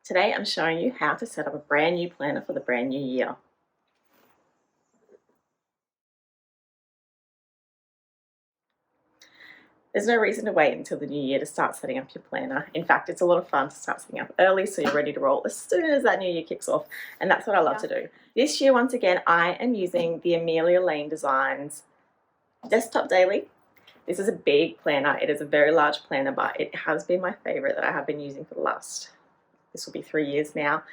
Today I'm showing you how to set up a brand new planner for the brand new year. There's no reason to wait until the new year to start setting up your planner. In fact, it's a lot of fun to start setting up early so you're ready to roll as soon as that new year kicks off, and that's what I love to do. This year, once again, I am using the Amelia Lane Designs Desktop Daily. This is a big planner. It is a very large planner, but it has been my favorite that I have been using for the last, this will be 3 years now.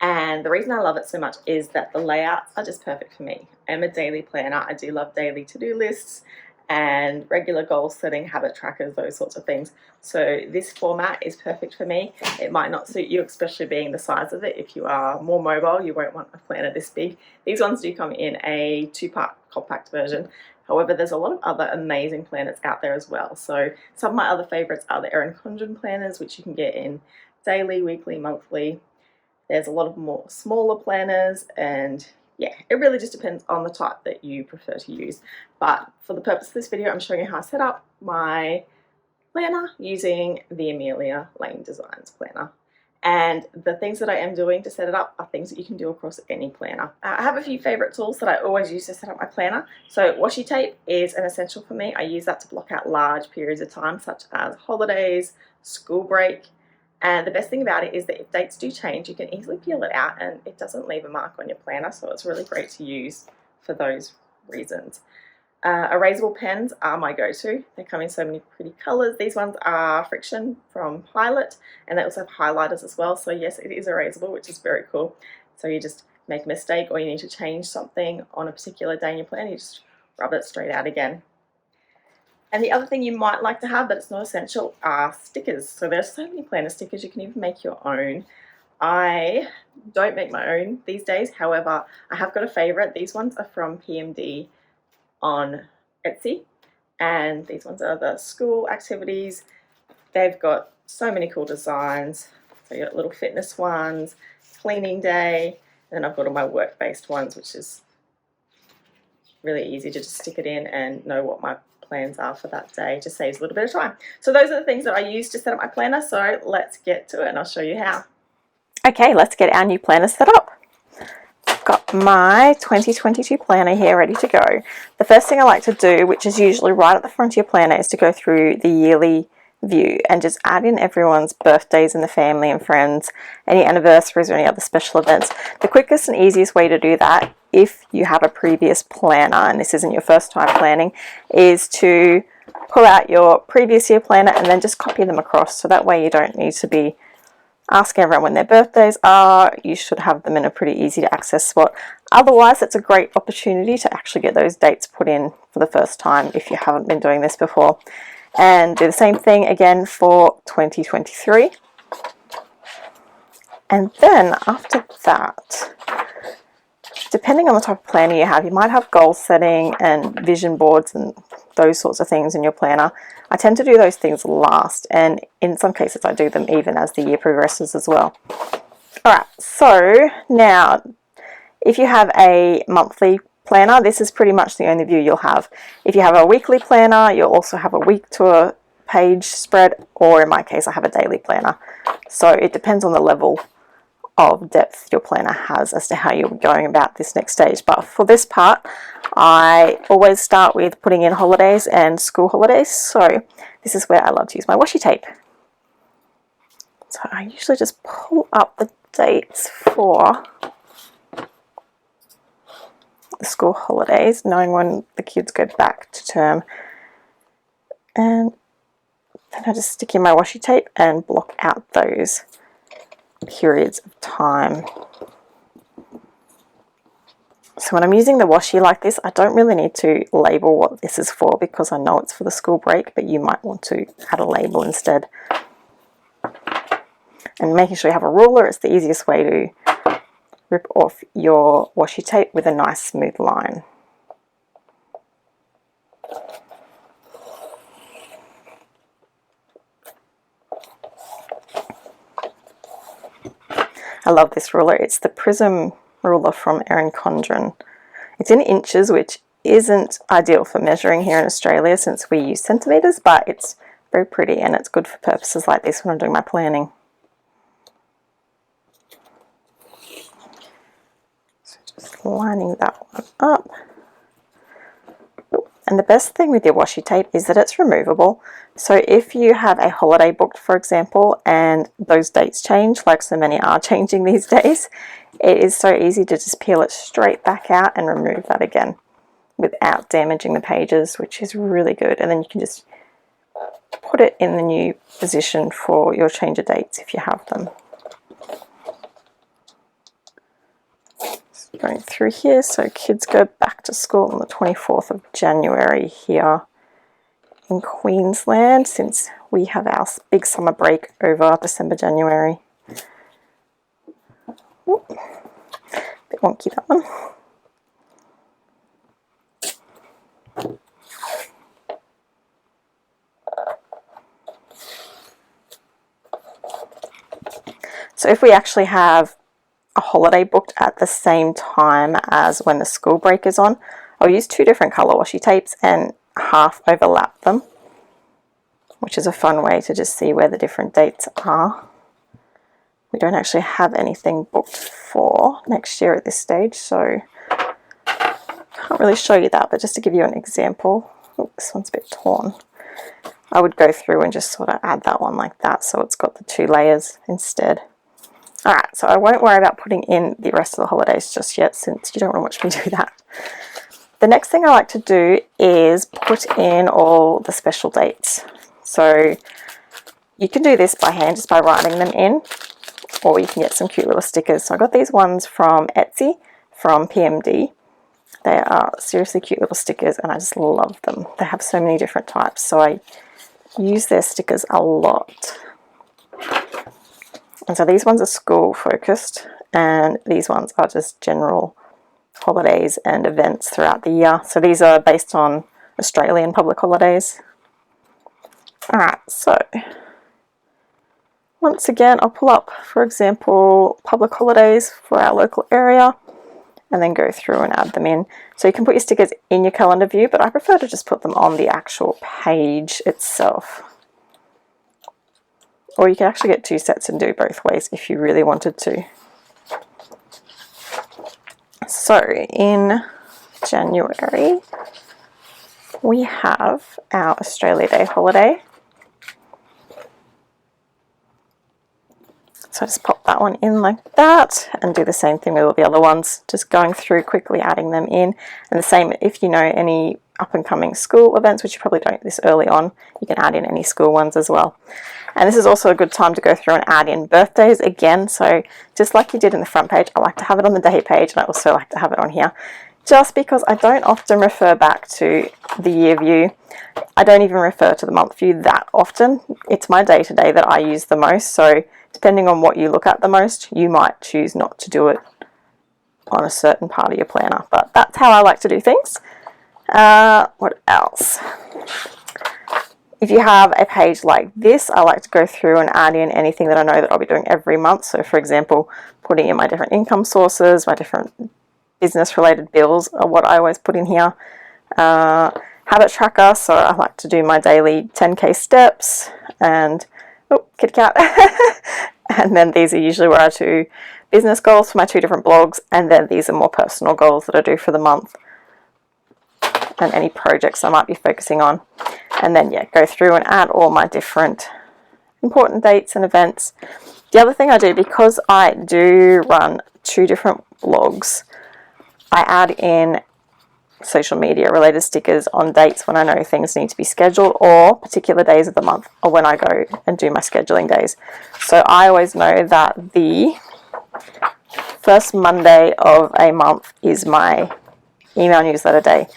And the reason I love it so much is that the layouts are just perfect for me. I'm a daily planner. I do love daily to-do lists and regular goal setting, habit trackers, those sorts of things. So this format is perfect for me. It might not suit you, especially being the size of it. If you are more mobile, you won't want a planner this big. These ones do come in a 2-part compact version. However, there's a lot of other amazing planners out there as well. So some of my other favorites are the Erin Condren planners, which you can get in daily, weekly, monthly. There's a lot of more smaller planners, and yeah, it really just depends on the type that you prefer to use. But for the purpose of this video, I'm showing you how I set up my planner using the Amelia Lane Designs planner. And the things that I am doing to set it up are things that you can do across any planner. I have a few favorite tools that I always use to set up my planner. So washi tape is an essential for me. I use that to block out large periods of time, such as holidays, school break. And the best thing about it is that if dates do change, you can easily peel it out and it doesn't leave a mark on your planner, so it's really great to use for those reasons. Erasable pens are my go-to. They come in so many pretty colours. These ones are Friction from Pilot, and they also have highlighters as well, so yes, it is erasable, which is very cool. So you just make a mistake or you need to change something on a particular day in your plan, you just rub it straight out again. And the other thing you might like to have, but it's not essential, are stickers. So there's so many planner stickers, you can even make your own. I don't make my own these days, however, I have got a favourite. These ones are from PMD on Etsy, and these ones are the school activities. They've got so many cool designs. So you've got little fitness ones, cleaning day, and then I've got all my work-based ones, which is really easy to just stick it in and know what my plans are for that day. It just saves a little bit of time. So those are the things that I use to set up my planner, so let's get to it and I'll show you how. Okay, let's get our new planner set up. I've got my 2022 planner here ready to go. The first thing I like to do, which is usually right at the front of your planner, is to go through the yearly view and just add in everyone's birthdays in the family and friends, any anniversaries or any other special events. The quickest and easiest way to do that, if you have a previous planner and this isn't your first time planning, is to pull out your previous year planner and then just copy them across, so that way you don't need to be asking everyone when their birthdays are. You should have them in a pretty easy to access spot. Otherwise, it's a great opportunity to actually get those dates put in for the first time if you haven't been doing this before. And do the same thing again for 2023. And then after that, depending on the type of planner you have, you might have goal setting and vision boards and those sorts of things in your planner. I tend to do those things last, and in some cases I do them even as the year progresses as well. Alright, so now if you have a monthly planner, this is pretty much the only view you'll have. If you have a weekly planner, you'll also have a week to a page spread, or in my case I have a daily planner. So it depends on the level of depth your planner has as to how you're going about this next stage. But for this part, I always start with putting in holidays and school holidays. So this is where I love to use my washi tape. So I usually just pull up the dates for the school holidays, knowing when the kids go back to term, and then I just stick in my washi tape and block out those periods of time. So when I'm using the washi like this, I don't really need to label what this is for, because I know it's for the school break, but you might want to add a label instead. And making sure you have a ruler, it's the easiest way to rip off your washi tape with a nice smooth line. I love this ruler. It's the Prism ruler from Erin Condren. It's in inches, which isn't ideal for measuring here in Australia since we use centimetres, but it's very pretty and it's good for purposes like this when I'm doing my planning. lining that one up. And the best thing with your washi tape is that it's removable. So if you have a holiday booked, for example, and those dates change, like so many are changing these days, it is so easy to just peel it straight back out and remove that again without damaging the pages, which is really good. And then you can just put it in the new position for your change of dates if you have them. Going through here, so kids go back to school on the 24th of January here in Queensland, since we have our big summer break over December, January. Ooh, bit wonky, that one. So if we actually have a holiday booked at the same time as when the school break is on, I'll use two different colour washi tapes and half overlap them, which is a fun way to just see where the different dates are. We don't actually have anything booked for next year at this stage, so can't really show you that, but just to give you an example. Ooh, this one's a bit torn. I would go through and just sort of add that one like that, so it's got the two layers instead. Alright, so I won't worry about putting in the rest of the holidays just yet, since you don't want to watch me do that. The next thing I like to do is put in all the special dates. So you can do this by hand, just by writing them in, or you can get some cute little stickers. So I got these ones from Etsy, from PMD. They are seriously cute little stickers and I just love them. They have so many different types, so I use their stickers a lot. And so these ones are school focused, and these ones are just general holidays and events throughout the year. So these are based on Australian public holidays. Alright, so once again I'll pull up, for example, public holidays for our local area, and then go through and add them in. So you can put your stickers in your calendar view, but I prefer to just put them on the actual page itself. Or you can actually get two sets and do both ways if you really wanted to. So in January, we have our Australia Day holiday. So just pop that one in like that and do the same thing with all the other ones, just going through quickly adding them in. And the same if you know any up and coming school events, which you probably don't this early on, you can add in any school ones as well. And this is also a good time to go through and add in birthdays again. So just like you did in the front page, I like to have it on the day page, and I also like to have it on here, just because I don't often refer back to the year view. I don't even refer to the month view that often. It's my day-to-day that I use the most, so depending on what you look at the most, you might choose not to do it on a certain part of your planner, but that's how I like to do things. What else? If you have a page like this, I like to go through and add in anything that I know that I'll be doing every month. So for example, putting in my different income sources, my different business related bills are what I always put in here. Habit tracker, so I like to do my daily 10k steps, and oh, kitty cat. And then these are usually where I do business goals for my two different blogs, and then these are more personal goals that I do for the month and any projects I might be focusing on. And then yeah, go through and add all my different important dates and events. The other thing I do, because I do run two different blogs, I add in social media related stickers on dates when I know things need to be scheduled, or particular days of the month, or when I go and do my scheduling days. So I always know that the first Monday of a month is my email newsletter day.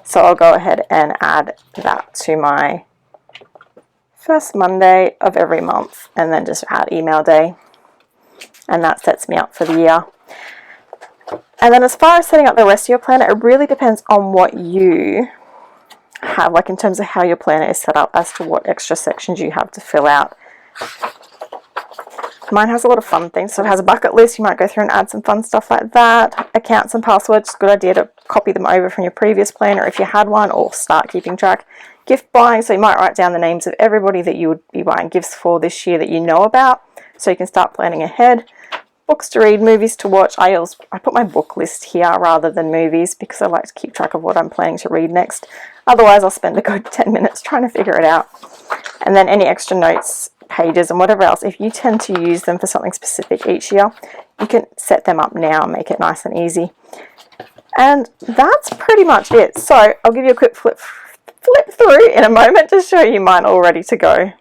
So I'll go ahead and add that to my first Monday of every month, and then just add email day, and that sets me up for the year. And then as far as setting up the rest of your planner, it really depends on what you have, like in terms of how your planner is set up, as to what extra sections you have to fill out. Mine has a lot of fun things. So it has a bucket list. You might go through and add some fun stuff like that. Accounts and passwords, good idea to copy them over from your previous planner if you had one, or start keeping track. Gift buying, so you might write down the names of everybody that you would be buying gifts for this year that you know about, so you can start planning ahead. books to read, movies to watch. I put my book list here rather than movies because I like to keep track of what I'm planning to read next. Otherwise, I'll spend a good 10 minutes trying to figure it out. And then any extra notes, pages, and whatever else, if you tend to use them for something specific each year, you can set them up now and make it nice and easy. And that's pretty much it. So I'll give you a quick flip through in a moment to show you mine all ready to go.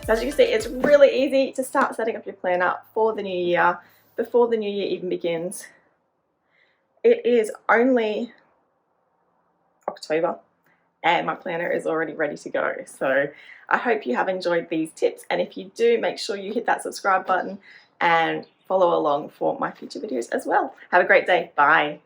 So as you can see, it's really easy to start setting up your planner for the new year, before the new year even begins. It is only October and my planner is already ready to go. So I hope you have enjoyed these tips, and if you do, make sure you hit that subscribe button and follow along for my future videos as well. Have a great day. Bye.